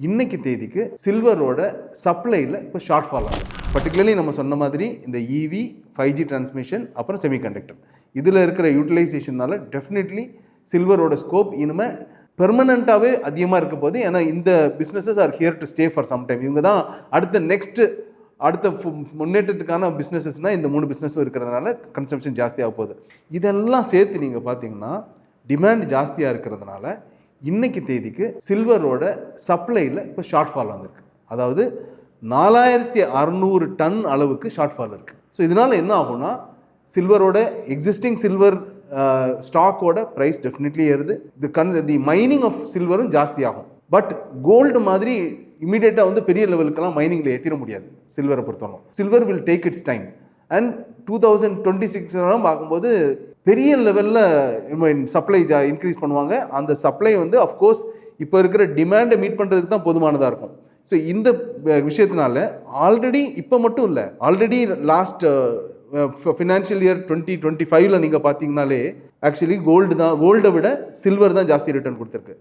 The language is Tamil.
இன்னைக்கு தேதிக்கு சில்வரோட சப்ளையில் இப்போ ஷார்ட் ஃபால் ஆகுது. பர்டிகுலர்லி நம்ம சொன்ன மாதிரி இந்த இவி 5G டிரான்ஸ்மிஷன் அப்புறம் செமிகண்டக்டர் இதில் இருக்கிற யூட்டிலைசேஷனால டெஃபினெட்லி சில்வரோட ஸ்கோப் இனிமேல் பெர்மனண்ட்டாகவே அதிகமாக இருக்க போது. ஏன்னா இந்த businesses are here to stay for some time. இவங்க தான் அடுத்த முன்னேற்றத்துக்கான பிஸ்னஸஸ்னால் இந்த 3 பிஸ்னஸும் இருக்கிறதுனால கன்சம்ஷன் ஜாஸ்தியாக போகுது. இதெல்லாம் சேர்த்து நீங்கள் பார்த்தீங்கன்னா டிமாண்ட் ஜாஸ்தியாக இருக்கிறதுனால இன்னைக்கு தேதிக்கு சில்வரோட சப்ளையில் இப்போ ஷார்ட் ஃபால் வந்திருக்கு. அதாவது 4600 டன் அளவுக்கு ஷார்ட் ஃபால் இருக்குது. ஸோ இதனால் என்ன ஆகும்னா சில்வரோட எக்ஸிஸ்டிங் சில்வர் ஸ்டாக்கோட ப்ரைஸ் டெஃபினெட்லி ஏறுது. தி மைனிங் ஆஃப் சில்வரும் ஜாஸ்தி ஆகும். பட் கோல்டு மாதிரி இமீடியட்டாக வந்து பெரிய லெவலுக்கெல்லாம் மைனிங்கில் ஏற்றிட முடியாது. சில்வரை பொறுத்தவரை silver will take it's time. And 2026 பார்க்கும்போது பெரிய லெவலில் சப்ளை இன்க்ரீஸ் பண்ணுவாங்க. அந்த சப்ளை வந்து அஃப்கோர்ஸ் இப்போ இருக்கிற டிமாண்டை மீட் பண்ணுறதுக்கு தான் போதுமானதாக இருக்கும். ஸோ இந்த விஷயத்தினால ஆல்ரெடி இப்போ மட்டும் இல்லை, ஆல்ரெடி லாஸ்ட் ஃபினான்ஷியல் இயர் 2025 நீங்கள் பார்த்தீங்கனாலே ஆக்சுவலி கோல்டை விட சில்வர் தான் ஜாஸ்தி ரிட்டர்ன் கொடுத்துருக்கு.